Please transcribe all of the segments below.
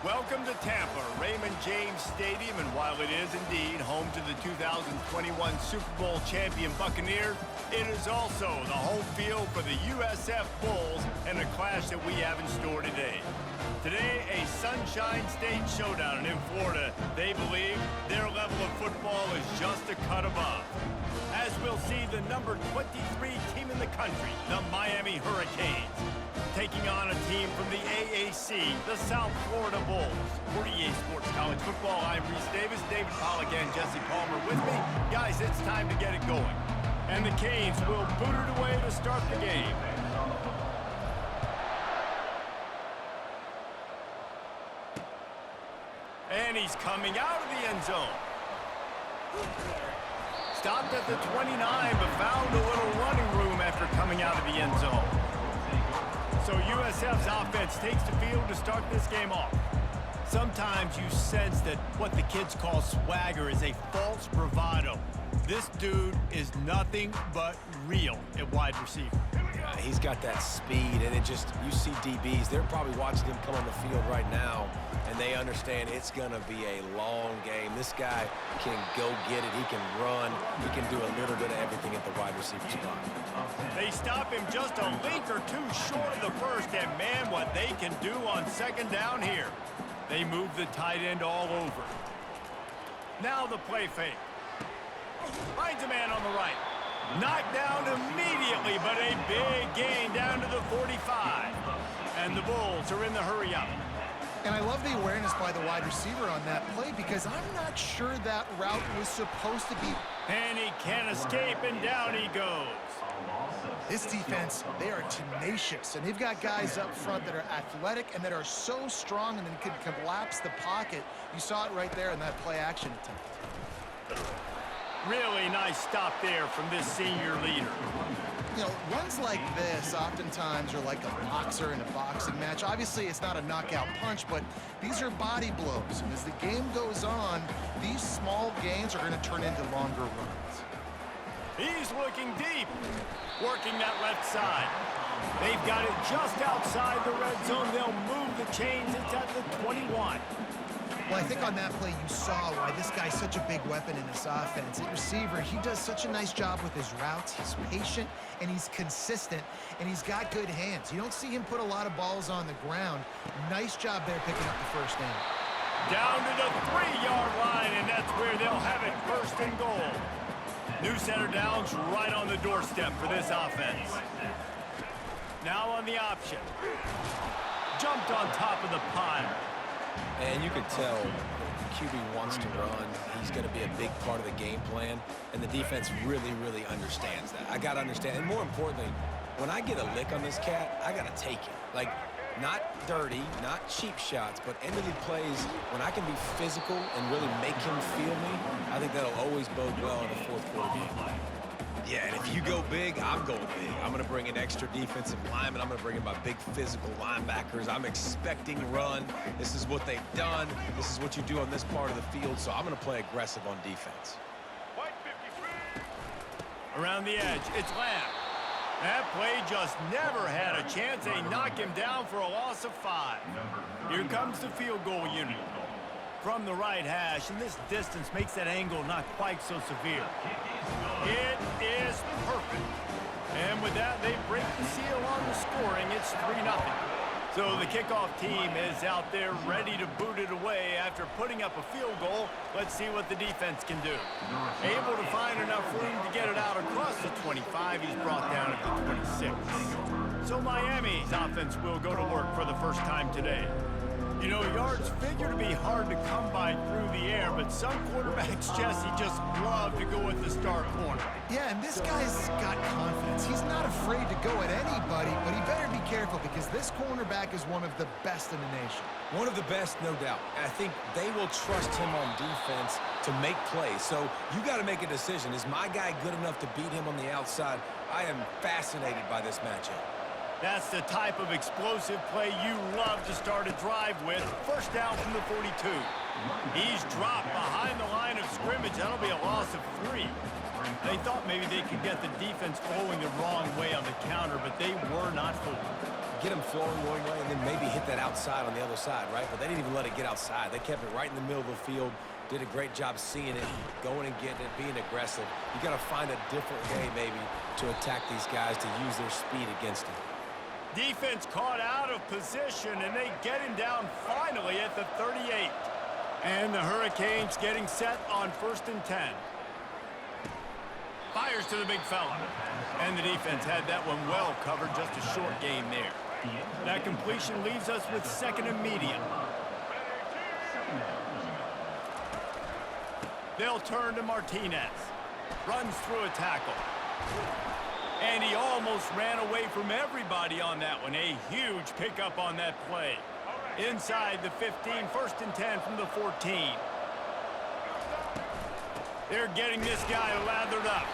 Welcome to Tampa, Raymond James Stadium, and while it is indeed home to the 2021 Super Bowl champion Buccaneers, it is also the home field for the USF Bulls and a clash that we have in store today. Today, a Sunshine State showdown, and in Florida, they believe their level of football is just a cut above. As we'll see, the number 23 team in the country, the Miami Hurricanes, taking on a team from the AAC, the South Florida Bulls. For EA Sports College Football, I'm Reese Davis, David Pollock, and Jesse Palmer with me. Guys, it's time to get it going. And the Canes will boot it away to start the game. And he's coming out of the end zone. Stopped at the 29, but found a little running room after coming out of the end zone. So USF's offense takes the field to start this game off. Sometimes you sense that what the kids call swagger is a false bravado. This dude is nothing but real at wide receiver. Yeah, he's got that speed, and you see DBs, they're probably watching him come on the field right now, and they understand it's going to be a long game. This guy can go get it. He can run. He can do a little bit of everything at the wide receiver spot. They stop him just a link or two short of the first, and man, what they can do on second down here. They move the tight end all over. Now the play fake. Finds a man on the right. Knocked down immediately, but a big gain down to the 45. And the Bulls are in the hurry up. And I love the awareness by the wide receiver on that play because I'm not sure that route was supposed to be. And he can't escape, and down he goes. This defense, they are tenacious, and they've got guys up front that are athletic and that are so strong and then can collapse the pocket. You saw it right there in that play action attempt. Really nice stop there from this senior leader. You know, runs like this oftentimes are like a boxer in a boxing match. Obviously, it's not a knockout punch, but these are body blows. And as the game goes on, these small gains are going to turn into longer runs. He's looking deep, working that left side. They've got it just outside the red zone. They'll move the chains. It's at the 21. Well, I think on that play you saw why this guy's such a big weapon in this offense. At receiver, he does such a nice job with his routes. He's patient, and he's consistent, and he's got good hands. You don't see him put a lot of balls on the ground. Nice job there picking up the first down. Down to the 3-yard line, and that's where they'll have it, first and goal. New center down's right on the doorstep for this offense. Now on the option. Jumped on top of the pile. And you could tell if the QB wants to run, he's going to be a big part of the game plan, and the defense really, really understands that. I got to understand, and more importantly, when I get a lick on this cat, I got to take it. Like, not dirty, not cheap shots, but end-of-the plays, when I can be physical and really make him feel me, I think that'll always bode well in a fourth-quarter game. Yeah, and if you go big, I'm going big. I'm going to bring in extra defensive linemen. I'm going to bring in my big physical linebackers. I'm expecting run. This is what they've done. This is what you do on this part of the field, so I'm going to play aggressive on defense. Around the edge, it's Lamb. That play just never had a chance. They knock him down for a loss of 5. Here comes the field goal unit. From the right hash, and this distance makes that angle not quite so severe. It is perfect. And with that, they break the seal on the scoring. It's 3-0. So the kickoff team is out there ready to boot it away after putting up a field goal. Let's see what the defense can do. Able to find enough room to get it out across the 25. He's brought down at the 26. So Miami's offense will go to work for the first time today. You know, yards figure to be hard to come by through the air, but some quarterbacks, Jesse, just love to go with the star corner. Yeah, and this guy's got confidence. He's not afraid to go at anybody, but he better be careful because this cornerback is one of the best in the nation. One of the best, no doubt. And I think they will trust him on defense to make plays. So you got to make a decision. Is my guy good enough to beat him on the outside? I am fascinated by this matchup. That's the type of explosive play you love to start a drive with. First down from the 42. He's dropped behind the line of scrimmage. That'll be a loss of 3. They thought maybe they could get the defense flowing the wrong way on the counter, but they were not fooled. get them flowing one way and then maybe hit that outside on the other side, right? But they didn't even let it get outside. They kept it right in the middle of the field, did a great job seeing it, going and getting it, being aggressive. You got to find a different way maybe to attack these guys to use their speed against them. Defense caught out of position, and they get him down finally at the 38. And the Hurricanes getting set on 1st and 10. Fires to the big fella. And the defense had that one well covered, just a short game there. That completion leaves us with 2nd and medium. They'll turn to Martinez. Runs through a tackle. And he almost ran away from everybody on that one. A huge pickup on that play. Inside the 15, 1st and 10 from the 14. They're getting this guy lathered up.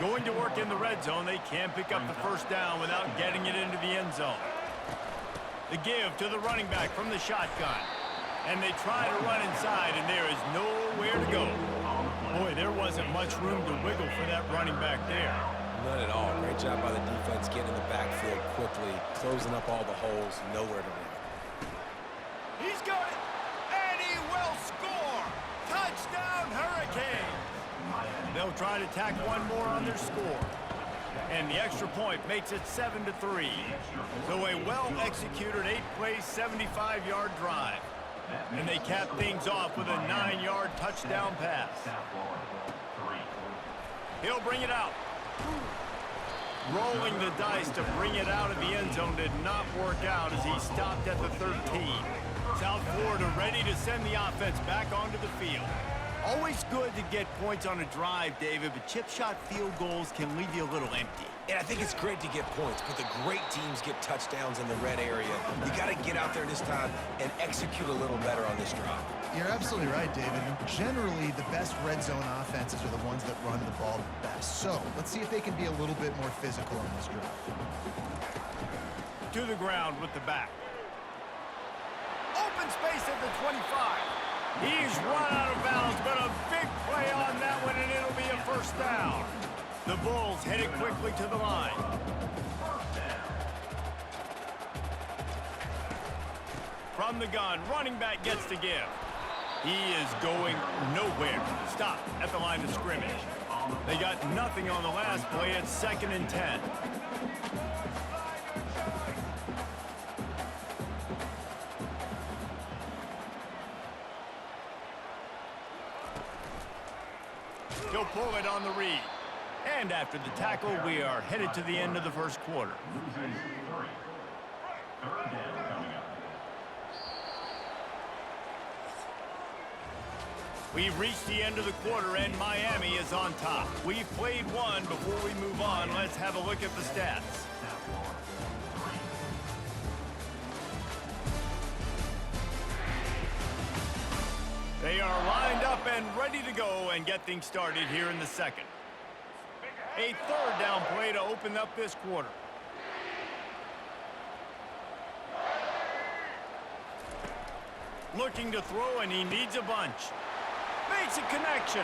Going to work in the red zone. They can't pick up the 1st down without getting it into the end zone. The give to the running back from the shotgun. And they try to run inside, and there is nowhere to go. Boy, there wasn't much room to wiggle for that running back there. None at all. Great job by the defense getting in the backfield quickly, closing up all the holes, nowhere to run. He's got it, and he will score. Touchdown, Hurricanes. They'll try to tack one more on their score. And the extra point makes it 7-3. So a well-executed 8-play, 75-yard drive. And they cap things off with a 9-yard touchdown pass. He'll bring it out. Rolling the dice to bring it out of the end zone did not work out as he stopped at the 13. South Florida ready to send the offense back onto the field. Always good to get points on a drive, David, but chip shot field goals can leave you a little empty. And I think it's great to get points, but the great teams get touchdowns in the red area. You got to get out there this time and execute a little better on this drive. You're absolutely right, David. Generally, the best red zone offenses are the ones that run the ball the best. So let's see if they can be a little bit more physical on this drive. To the ground with the back. Open space at the 25. He's run out of bounds, but a big play on that one, and it'll be a 1st down. The Bulls headed quickly to the line. From the gun, running back gets the give. He is going nowhere. Stop at the line of scrimmage. They got nothing on the last play. It's 2nd and 10. He'll pull it on the read. And after the tackle, we are headed to the end of the 1st quarter. We've reached the end of the quarter, and Miami is on top. We've played one. Before we move on, let's have a look at the stats. They are lined up and ready to go and get things started here in the 2nd. A 3rd down play to open up this quarter. Looking to throw, and he needs a bunch. Makes a connection.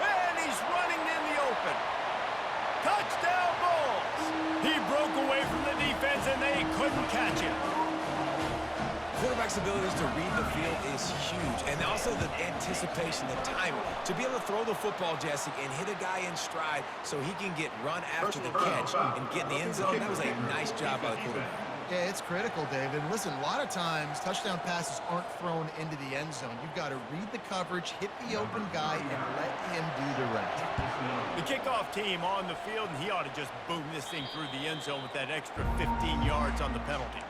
And he's running in the open. Touchdown Bulls! He broke away from the defense, and they couldn't catch him. Quarterback's abilities to read the field is huge, and also the anticipation, the timing. To be able to throw the football, Jesse, and hit a guy in stride so he can get run after the catch and get in the end zone, that was a nice job by the quarterback. Yeah, it's critical, David. Listen, a lot of times, touchdown passes aren't thrown into the end zone. You've got to read the coverage, hit the open guy, and let him do the rest. The kickoff team on the field, and he ought to just boom this thing through the end zone with that extra 15 yards on the penalty.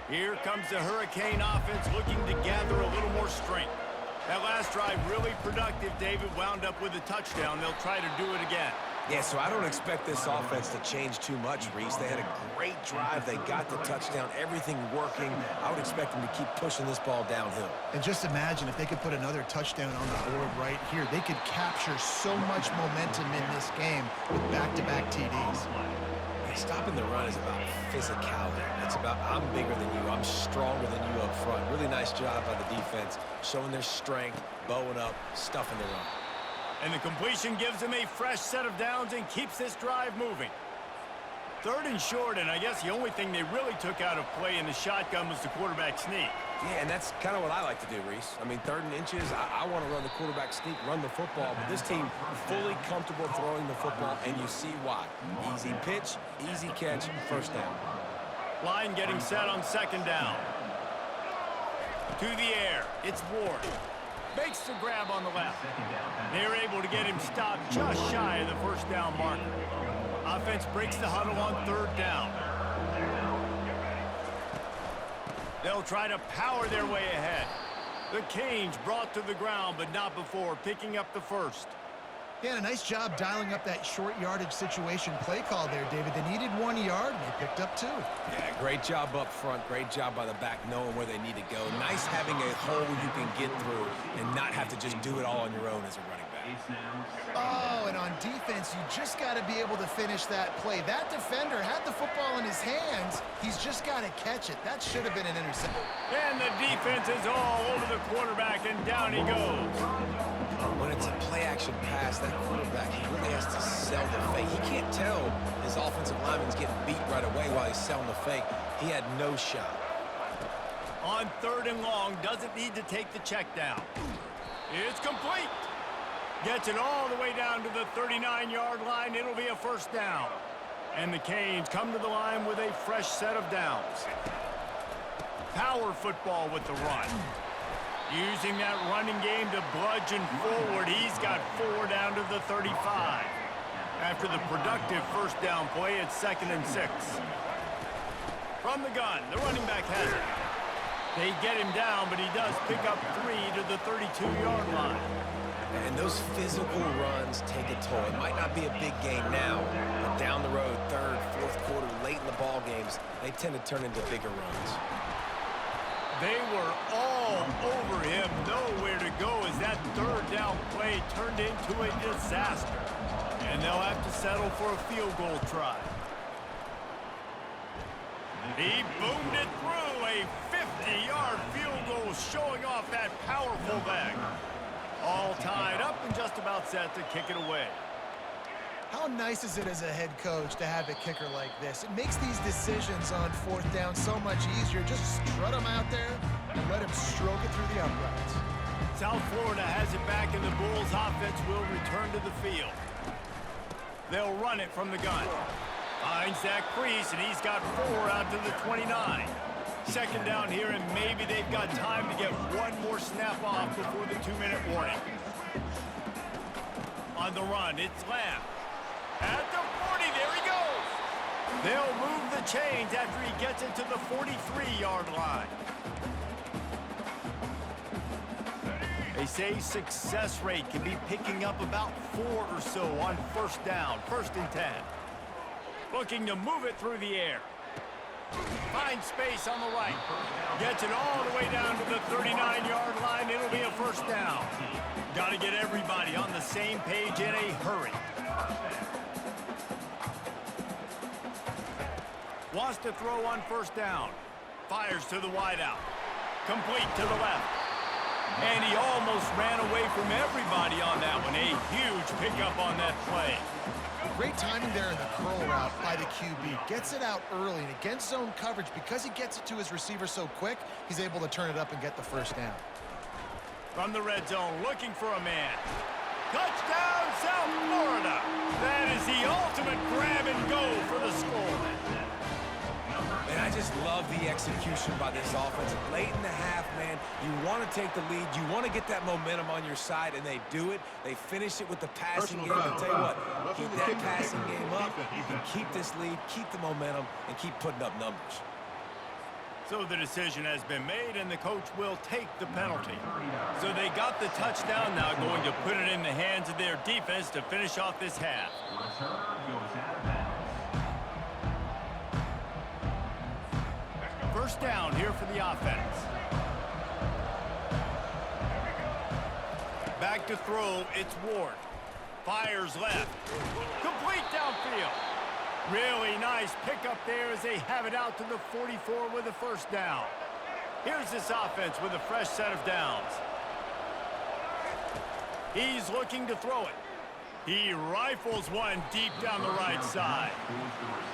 Here comes the Hurricane offense looking to gather a little more strength. That last drive really productive. David wound up with a touchdown. They'll try to do it again. Yeah, so I don't expect this offense to change too much, Reese. They had a great drive. They got the touchdown, everything working. I would expect them to keep pushing this ball downhill. And just imagine if they could put another touchdown on the board right here. They could capture so much momentum in this game with back-to-back TDs. Stopping the run is about physicality. It's about I'm bigger than you, I'm stronger than you up front. Really nice job by the defense, showing their strength, bowing up, stuffing the run. And the completion gives him a fresh set of downs and keeps this drive moving. 3rd and short, and I guess the only thing they really took out of play in the shotgun was the quarterback sneak. Yeah, and that's kind of what I like to do, Reese. I mean, 3rd and inches, I want to run the quarterback sneak, run the football, but this team fully comfortable throwing the football, and you see why. Easy pitch, easy catch, first down. Line getting set on 2nd down. To the air, it's Ward. Makes the grab on the left. They're able to get him stopped just shy of the first down marker. Offense breaks the huddle on 3rd down. They'll try to power their way ahead. The Canes brought to the ground, but not before picking up the first. Yeah, and a nice job dialing up that short yardage situation play call there, David. They needed 1 yard, and they picked up 2. Yeah, great job up front. Great job by the back knowing where they need to go. Nice having a hole you can get through and not have to just do it all on your own as a running back. Oh, and on defense, you just got to be able to finish that play. That defender had the football in his hands. He's just got to catch it. That should have been an interception. And the defense is all over the quarterback, and down he goes. When it's a play-action pass, that quarterback, he really has to sell the fake. He can't tell his offensive lineman's getting beat right away while he's selling the fake. He had no shot. On 3rd and long, doesn't need to take the check down. It's complete. Gets it all the way down to the 39-yard line. It'll be a first down. And the Canes come to the line with a fresh set of downs. Power football with the run. Using that running game to bludgeon forward, he's got 4 down to the 35. After the productive first down play, it's 2nd and 6. From the gun, the running back has it. They get him down, but he does pick up 3 to the 32-yard line. And those physical runs take a toll. It might not be a big game now, but down the road, 3rd, 4th quarter, late in the ball games, they tend to turn into bigger runs. They were all over him, nowhere to go as that 3rd down play turned into a disaster. And they'll have to settle for a field goal try. He boomed it through, a 50-yard field goal showing off that powerful leg. All tied up and just about set to kick it away. How nice is it as a head coach to have a kicker like this? It makes these decisions on 4th down so much easier. Just strut him out there and let him stroke it through the uprights. South Florida has it back, and the Bulls offense will return to the field. They'll run it from the gun. Finds that crease, and he's got 4 out to the 29. 2nd down here, and maybe they've got time to get one more snap off before the 2-minute warning. On the run, it's Lamb. At the 40, there he goes. They'll move the chains after he gets it to the 43-yard line. They say success rate can be picking up about 4 or so on 1st down, 1st and 10. Looking to move it through the air. Finds space on the right. Gets it all the way down to the 39-yard line. It'll be a first down. Got to get everybody on the same page in a hurry. Wants to throw on 1st down. Fires to the wideout. Complete to the left. And he almost ran away from everybody on that one. A huge pickup on that play. Great timing there in the curl route by the QB. Gets it out early, and against zone coverage, because he gets it to his receiver so quick, he's able to turn it up and get the first down. From the red zone, looking for a man. Touchdown, South Florida. That is the ultimate grab and go for the score. And I just love the execution by this offense. Late in the half, man, you want to take the lead. You want to get that momentum on your side, and they do it. They finish it with the passing game. I'll tell you what, keep that passing game up. You can keep this lead, keep the momentum, and keep putting up numbers. So the decision has been made, and the coach will take the penalty. So they got the touchdown, now going to put it in the hands of their defense to finish off this half. First down here for the offense. Back to throw, it's Ward. Fires left. Complete downfield. Really nice pickup there as they have it out to the 44 with a first down. Here's this offense with a fresh set of downs. He's looking to throw it. He rifles one deep down the right side.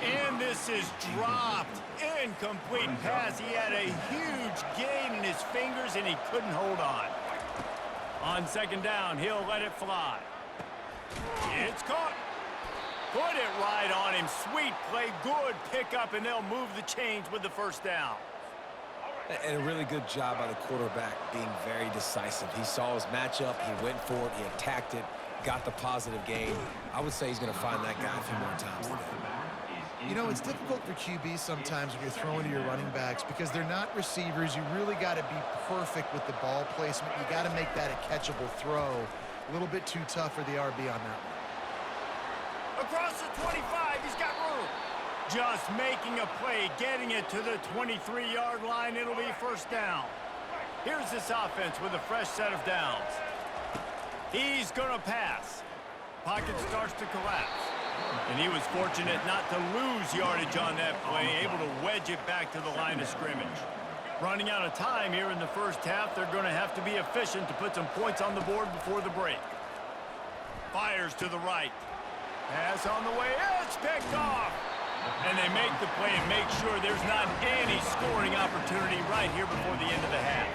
And this is dropped. Incomplete pass. He had a huge gain in his fingers, and he couldn't hold on. On second down, he'll let it fly. It's caught. Put it right on him. Sweet play, good pickup, and they'll move the chains with the first down. And a really good job by the quarterback being very decisive. He saw his matchup, he went for it, he attacked it, got the positive gain. I would say he's going to find that guy a few more times today. You know, it's difficult for QB sometimes when you're throwing to your running backs because they're not receivers. You really got to be perfect with the ball placement. You got to make that a catchable throw. A little bit too tough for the RB on that one. Across the 25, he's got room. Just making a play, getting it to the 23-yard line. It'll be first down. Here's this offense with a fresh set of downs. He's going to pass. Pocket starts to collapse. And he was fortunate not to lose yardage on that play, able to wedge it back to the line of scrimmage. Running out of time here in the first half, they're going to have to be efficient to put some points on the board before the break. Fires to the right. Pass on the way. It's picked off. And they make the play and make sure there's not any scoring opportunity right here before the end of the half.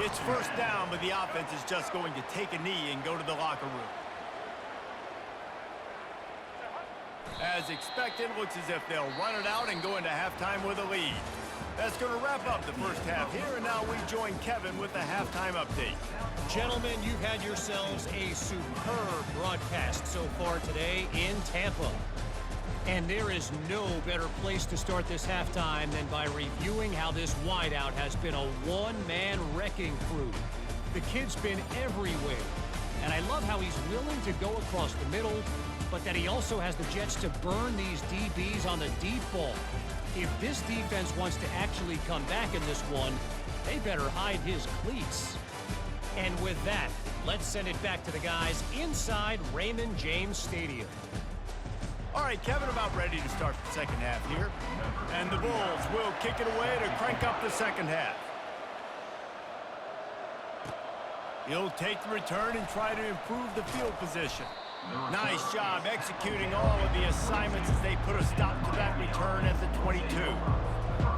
It's first down, but the offense is just going to take a knee and go to the locker room. As expected, looks as if they'll run it out and go into halftime with a lead. That's going to wrap up the first half here, and now we join Kevin with the halftime update. Gentlemen, you've had yourselves a superb broadcast so far today in Tampa. And there is no better place to start this halftime than by reviewing how this wideout has been a one-man wrecking crew. The kid's been everywhere, and I love how he's willing to go across the middle, but that he also has the jets to burn these DBs on the deep ball. If this defense wants to actually come back in this one, they better hide his cleats. And with that, let's send it back to the guys inside Raymond James Stadium. All right, Kevin, about ready to start the second half here. And the Bulls will kick it away to crank up the second half. He'll take the return and try to improve the field position. Nice job executing all of the assignments as they put a stop to that return at the 22.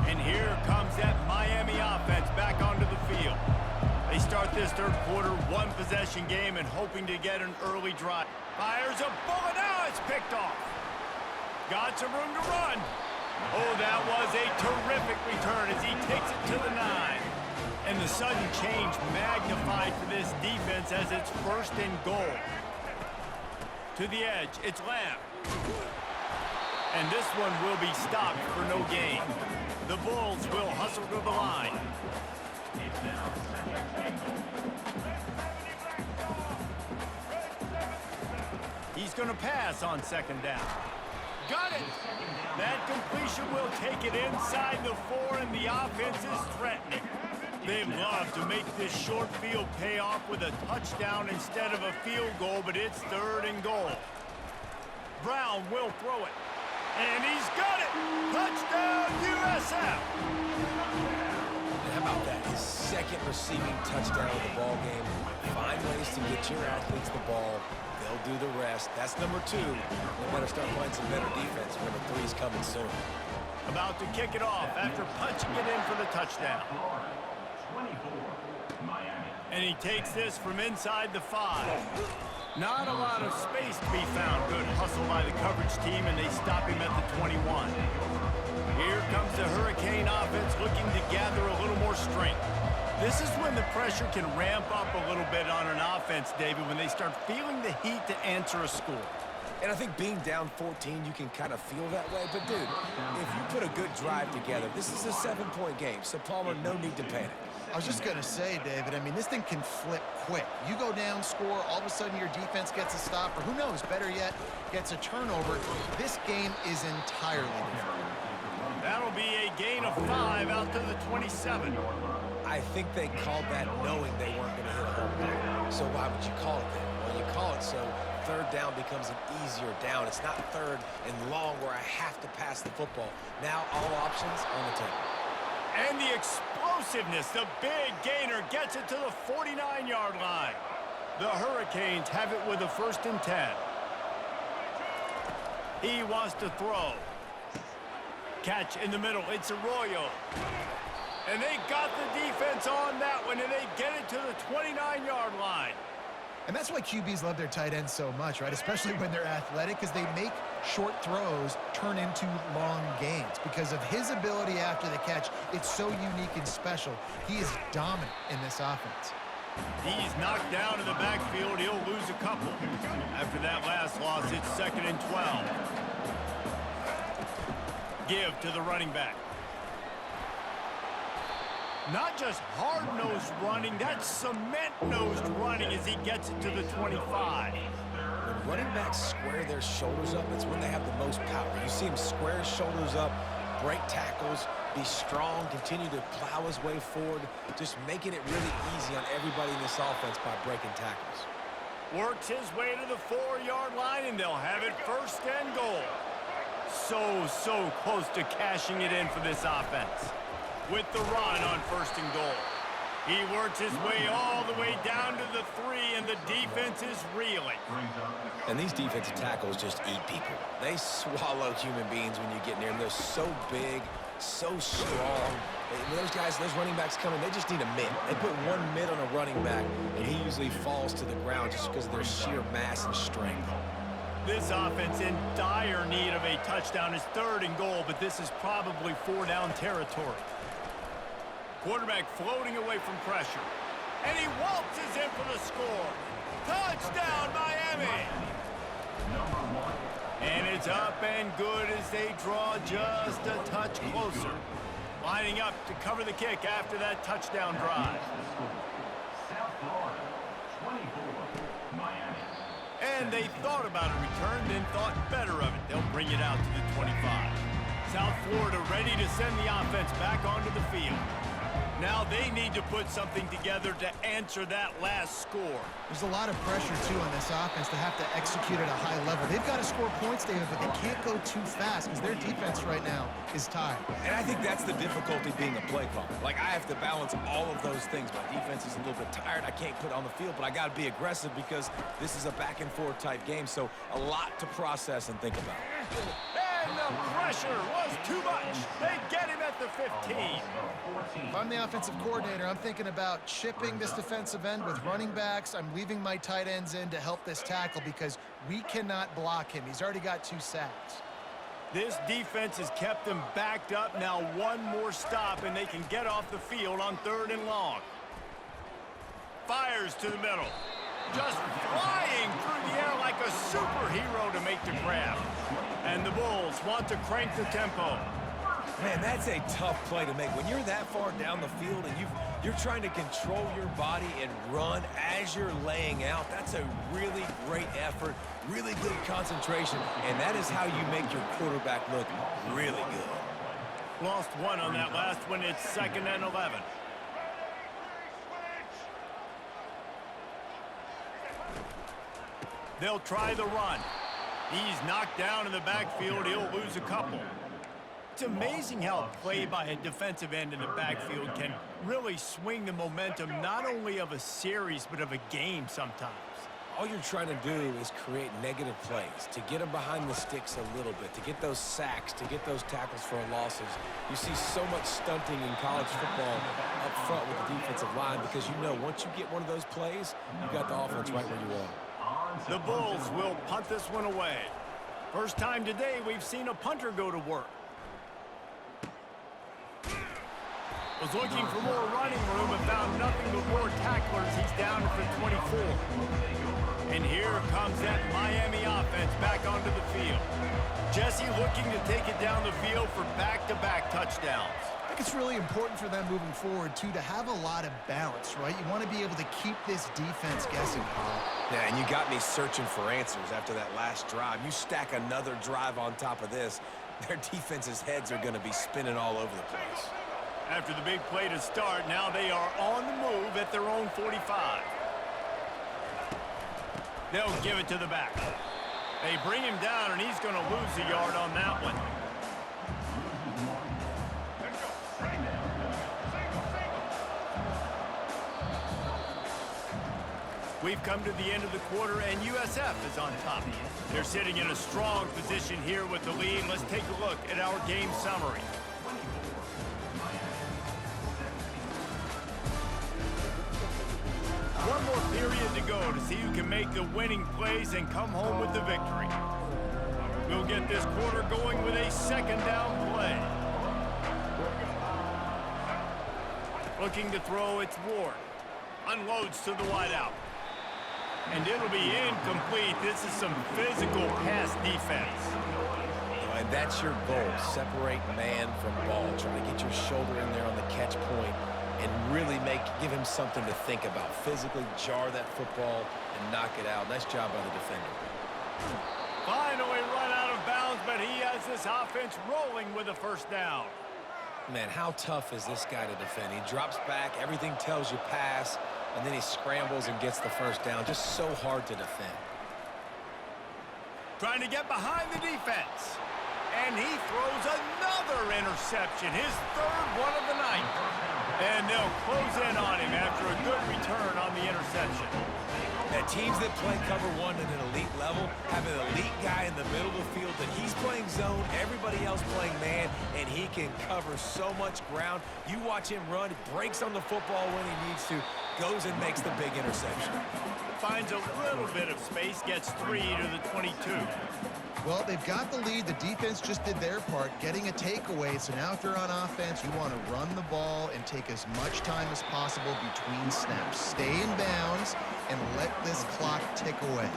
And here comes that Miami offense back onto the field. They start this third quarter one-possession game and hoping to get an early drive. Fires a bullet. Now it's picked off. Got some room to run. Oh, that was a terrific return as he takes it to the 9. And the sudden change magnified for this defense as it's first and goal. To the edge, it's Lamb. And this one will be stopped for no gain. The Bulls will hustle to the line. He's going to pass on second down. Got it! That completion will take it inside the 4, and the offense is threatening. They'd love to make this short field pay off with a touchdown instead of a field goal, but it's third and goal. Brown will throw it. And he's got it! Touchdown, USF! And how about that? His second receiving touchdown of the ball game. Find ways to get your athletes the ball. They'll do the rest. That's number 2. They better start playing some better defense. Number 3's coming soon. About to kick it off after punching it in for the touchdown. And he takes this from inside the 5. Not a lot of space to be found. Good hustle by the coverage team, and they stop him at the 21. Here comes the Hurricane offense looking to gather a little more strength. This is when the pressure can ramp up a little bit on an offense, David, when they start feeling the heat to answer a score. And I think being down 14, you can kind of feel that way. But, dude, if you put a good drive together, this is a 7-point game. So, Palmer, no need to panic. I was just going to say, David, I mean, this thing can flip quick. You go down, score, all of a sudden your defense gets a stop, or who knows, better yet, gets a turnover. This game is entirely different. That'll be a gain of 5 out to the 27. I think they called that knowing they weren't going to hit a home run. So why would you call it that? Well, you call it so third down becomes an easier down. It's not third and long where I have to pass the football. Now all options on the table. And the explosiveness, the big gainer gets it to the 49-yard line. The Hurricanes have it with a 1st and 10. He wants to throw. Catch in the middle. It's Arroyo. And they got the defense on that one, and they get it to the 29-yard line. And that's why QBs love their tight ends so much, right? Especially when they're athletic, because they make short throws turn into long gains. Because of his ability after the catch, it's so unique and special. He is dominant in this offense. He's knocked down in the backfield. He'll lose a couple. After that last loss, it's 2nd and 12. Give to the running back. Not just hard-nosed running, that's cement-nosed running as he gets it to the 25. When running backs square their shoulders up, it's when they have the most power. You see him square his shoulders up, break tackles, be strong, continue to plow his way forward, just making it really easy on everybody in this offense by breaking tackles. Works his way to the 4-yard line, and they'll have it 1st and goal. So close to cashing it in for this offense. With the run on 1st and goal. He works his way all the way down to the 3, and the defense is reeling. And these defensive tackles just eat people. They swallow human beings when you get near them. They're so big, so strong. When those running backs come in, they just need a mid. They put one mid on a running back, and he usually falls to the ground just because of their sheer mass and strength. This offense in dire need of a touchdown. Is 3rd and goal, but this is probably 4-down territory. Quarterback floating away from pressure. And he waltzes in for the score. Touchdown, Miami! And it's up and good as they draw just a touch closer. Lining up to cover the kick after that touchdown drive. And they thought about a return, then thought better of it. They'll bring it out to the 25. South Florida ready to send the offense back onto the field. Now they need to put something together to answer that last score. There's a lot of pressure, too, on this offense to have to execute at a high level. They've got to score points, David, but they can't go too fast because their defense right now is tired. And I think that's the difficulty being a play caller. Like, I have to balance all of those things. My defense is a little bit tired. I can't put it on the field, but I got to be aggressive because this is a back-and-forth type game, so a lot to process and think about. And the pressure was too much. They get him at the 15. If I'm the offensive coordinator, I'm thinking about chipping this defensive end with running backs. I'm leaving my tight ends in to help this tackle because we cannot block him. He's already got 2 sacks. This defense has kept them backed up. Now one more stop, and they can get off the field on 3rd and long. Fires to the middle. Just flying through the air like a superhero to make the grab. And the Bulls want to crank the tempo. Man, that's a tough play to make. When you're that far down the field and you're trying to control your body and run as you're laying out, that's a really great effort, really good concentration, and that is how you make your quarterback look really good. Lost one on that last one. It's 2nd and 11. They'll try the run. He's knocked down in the backfield. He'll lose a couple. It's amazing how a play by a defensive end in the backfield can really swing the momentum not only of a series but of a game sometimes. All you're trying to do is create negative plays, to get them behind the sticks a little bit, to get those sacks, to get those tackles for losses. You see so much stunting in college football up front with the defensive line because you know once you get one of those plays, you got the offense right where you want. The Bulls will punt this one away. First time today we've seen a punter go to work. Was looking for more running room and found nothing but more tacklers. He's down for 24. And here comes that Miami offense back onto the field. Jesse looking to take it down the field for back-to-back touchdowns. I think it's really important for them moving forward, too, to have a lot of balance, right? You want to be able to keep this defense guessing, Paul. Yeah, and you got me searching for answers after that last drive. You stack another drive on top of this, their defense's heads are going to be spinning all over the place. After the big play to start, now they are on the move at their own 45. They'll give it to the back. They bring him down, and he's going to lose a yard on that one. We've come to the end of the quarter, and USF is on top. They're sitting in a strong position here with the lead. Let's take a look at our game summary. One more period to go to see who can make the winning plays and come home with the victory. We'll get this quarter going with a second down play. Looking to throw, it's Ward. Unloads to the wideout. And it'll be incomplete. This is some physical pass defense. And that's your goal. Separate man from ball. Try to get your shoulder in there on the catch point and really give him something to think about. Physically jar that football and knock it out. Nice job by the defender. Finally run out of bounds, but he has this offense rolling with a first down. Man, how tough is this guy to defend? He drops back, everything tells you pass, and then he scrambles and gets the first down. Just so hard to defend. Trying to get behind the defense. And he throws another interception, his third one of the night. And they'll close in on him after a good return on the interception. Now, teams that play cover one at an elite level have an elite guy in the middle of the field that he's playing zone, everybody else playing man, and he can cover so much ground. You watch him run, breaks on the football when he needs to, goes and makes the big interception. Finds a little bit of space, gets 3 to the 22. Well, they've got the lead. The defense just did their part, getting a takeaway. So now if you're on offense, you want to run the ball and take as much time as possible between snaps. Stay in bounds and let this clock tick away.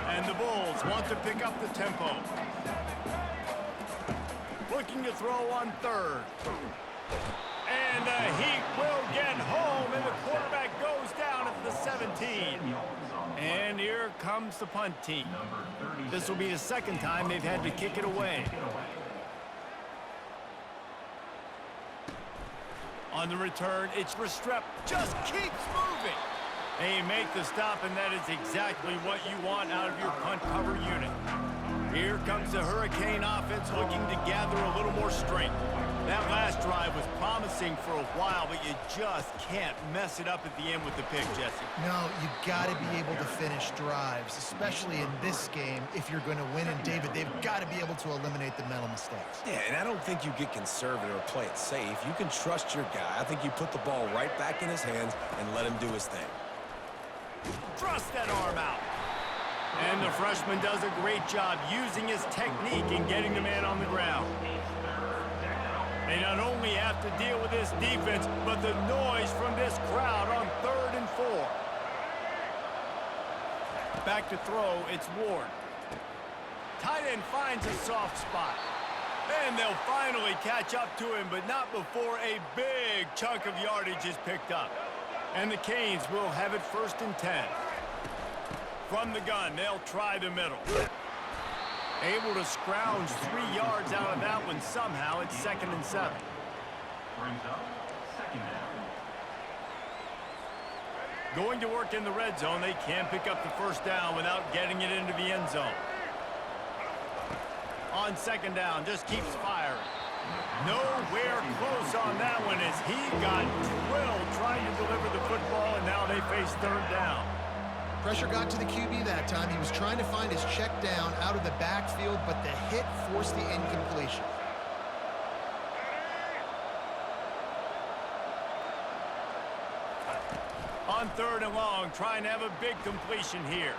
And the Bulls want to pick up the tempo. Looking to throw on third. And the Heat will get home, and the quarterback goes down at the 17. And here comes the punt team. This will be the second time they've had to kick it away. On the return, it's Restrepo. Just keeps moving. They make the stop, and that is exactly what you want out of your punt cover unit. Here comes the Hurricane offense looking to gather a little more strength. That last drive was promising for a while, but you just can't mess it up at the end with the pick, Jesse. No, you got to be able to finish drives, especially in this game. If you're going to win, and David, they've got to be able to eliminate the mental mistakes. Yeah, and I don't think you get conservative or play it safe. You can trust your guy. I think you put the ball right back in his hands and let him do his thing. Thrust that arm out. And the freshman does a great job using his technique and getting the man on the ground. They not only have to deal with this defense, but the noise from this crowd on 3rd and 4. Back to throw, it's Ward. Tight end finds a soft spot. And they'll finally catch up to him, but not before a big chunk of yardage is picked up. And the Canes will have it 1st and 10. From the gun, they'll try the middle. Able to scrounge 3 yards out of that one somehow. It's 2nd and 7. Going to work in the red zone. They can't pick up the first down without getting it into the end zone. On 2nd down, just keeps firing. Nowhere close on that one as he got drilled trying to deliver the football, and now they face 3rd down. Pressure got to the QB that time. He was trying to find his check down out of the backfield, but the hit forced the incompletion. On 3rd and long, trying to have a big completion here.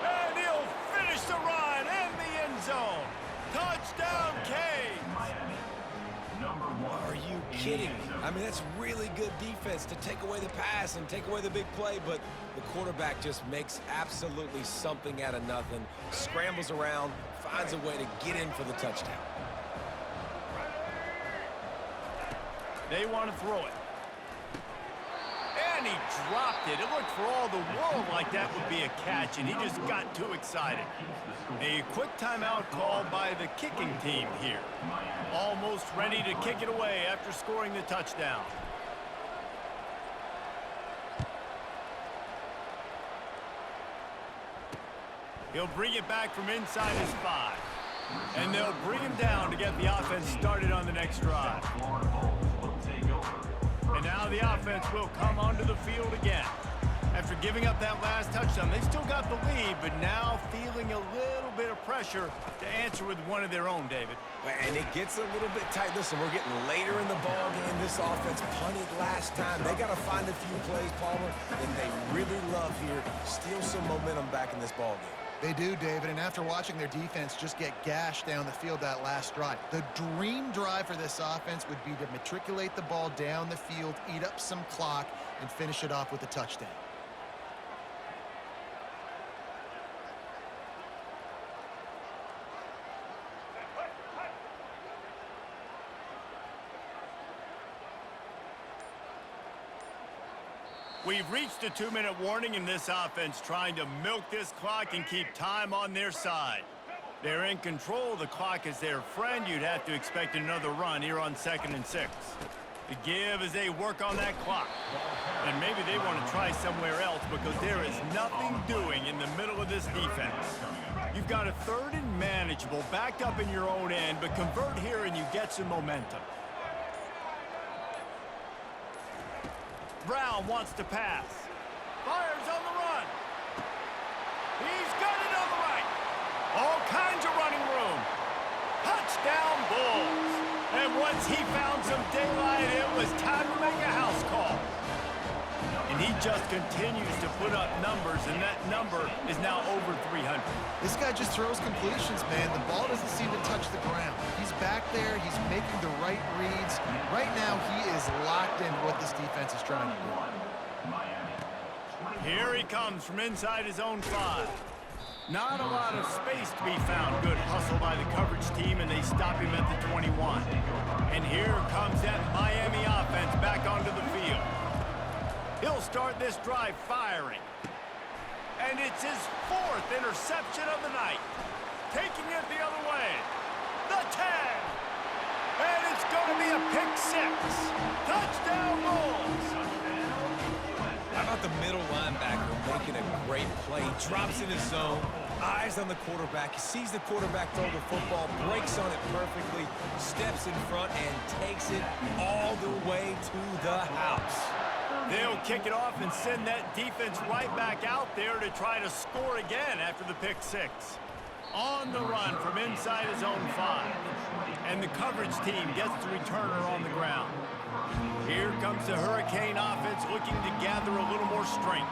And he'll finish the run in the end zone. Touchdown, Canes! Are you kidding me? I mean, that's really good defense to take away the pass and take away the big play, but the quarterback just makes absolutely something out of nothing, scrambles around, finds a way to get in for the touchdown. They want to throw it. And he dropped it. It looked for all the world like that would be a catch, and he just got too excited. A quick timeout called by the kicking team here. Almost ready to kick it away after scoring the touchdown. He'll bring it back from inside his 5. And they'll bring him down to get the offense started on the next drive. And now the offense will come onto the field again. After giving up that last touchdown, they still got the lead, but now feeling a little bit of pressure to answer with one of their own, David. And it gets a little bit tight. Listen, we're getting later in the ball game. This offense punted last time. They got to find a few plays, Palmer, that they really love here. Steal some momentum back in this ball game. They do, David, and after watching their defense just get gashed down the field that last drive, the dream drive for this offense would be to matriculate the ball down the field, eat up some clock, and finish it off with a touchdown. We've reached a 2-minute warning in this offense, trying to milk this clock and keep time on their side. They're in control. The clock is their friend. You'd have to expect another run here on 2nd and 6. The give as they work on that clock. And maybe they want to try somewhere else because there is nothing doing in the middle of this defense. You've got a 3rd and manageable, backed up in your own end, but convert here and you get some momentum. Brown wants to pass. Fires on the run. He's got it on the right. All kinds of running room. Touchdown Bulls. And once he found some daylight, it was time to make a house call. And he just continues to put up numbers, and that number is now over 300. This guy just throws completions, man. The ball doesn't seem to touch the ground. He's back there. He's making the right reads. Right now, he is locked into what this defense is trying to do. Here he comes from inside his own 5. Not a lot of space to be found. Good hustle by the coverage team, and they stop him at the 21. And here comes that Miami offense back onto the field. He'll start this drive firing. And it's his 4th interception of the night. Taking it the other way. The 10. And it's going to be a pick 6. Touchdown Bulls. How about the middle linebacker making a great play? Drops in his zone, eyes on the quarterback. He sees the quarterback throw the football, breaks on it perfectly, steps in front, and takes it all the way to the house. They'll kick it off and send that defense right back out there to try to score again after the pick 6. On the run from inside his own 5. And the coverage team gets the returner on the ground. Here comes the Hurricane offense looking to gather a little more strength.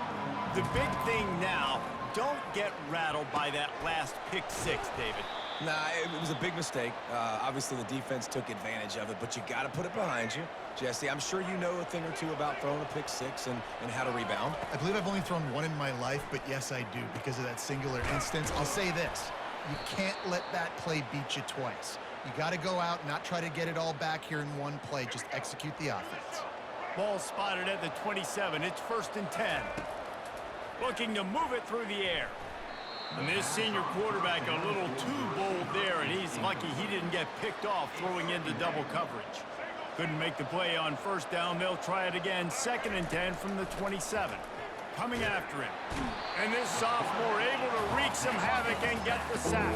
The big thing now, don't get rattled by that last pick 6, David. Nah, it was a big mistake. Obviously, the defense took advantage of it, but you got to put it behind you. Jesse, I'm sure you know a thing or two about throwing a pick 6 and how to rebound. I believe I've only thrown one in my life, but yes, I do because of that singular instance. I'll say this. You can't let that play beat you twice. You got to go out and not try to get it all back here in one play. Just execute the offense. Ball spotted at the 27. It's 1st and 10. Looking to move it through the air. And this senior quarterback a little too bold there, and he's lucky he didn't get picked off throwing into double coverage. Couldn't make the play on 1st down. They'll try it again. 2nd and 10 from the 27. Coming after him. And this sophomore able to wreak some havoc and get the sack.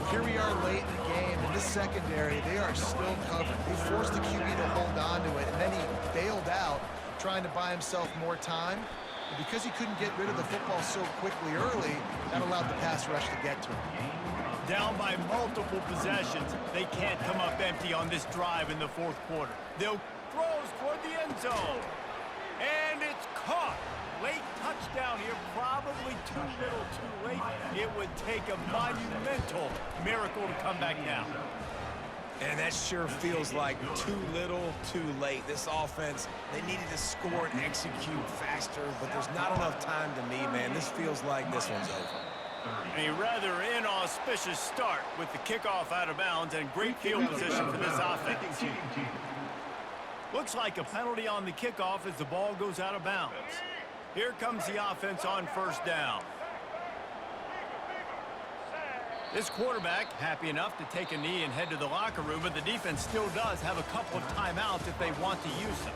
Here we are late in the game. In this secondary, they are still covered. They forced the QB to hold on to it, and then he bailed out, trying to buy himself more time. And because he couldn't get rid of the football so quickly early, that allowed the pass rush to get to him. Down by multiple possessions, they can't come up empty on this drive in the 4th quarter. They'll throws toward the end zone. And it's caught. Late touchdown here, probably too little too late. It would take a monumental miracle to come back now. And that sure feels like too little, too late. This offense, they needed to score and execute faster, but there's not enough time to me, man. This feels like this one's over. A rather inauspicious start with the kickoff out of bounds and great field position for this offense. Looks like a penalty on the kickoff as the ball goes out of bounds. Here comes the offense on 1st down. This quarterback happy enough to take a knee and head to the locker room, but the defense still does have a couple of timeouts if they want to use them.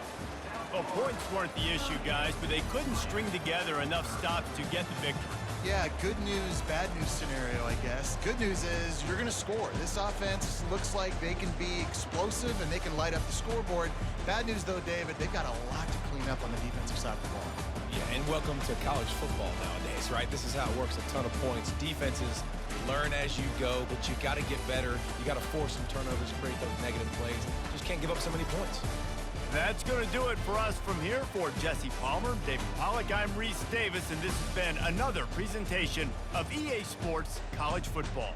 Well, points weren't the issue, guys, but they couldn't string together enough stops to get the victory. Yeah, good news, bad news scenario, I guess. Good news is you're going to score. This offense looks like they can be explosive and they can light up the scoreboard. Bad news, though, David, they've got a lot to clean up on the defensive side of the ball. Yeah, and welcome to college football nowadays, right? This is how it works, a ton of points. Defenses learn as you go, but you got to get better. You got to force some turnovers, create those negative plays. Just can't give up so many points. That's going to do it for us from here. For Jesse Palmer, David Pollack, I'm Reese Davis, and this has been another presentation of EA Sports College Football.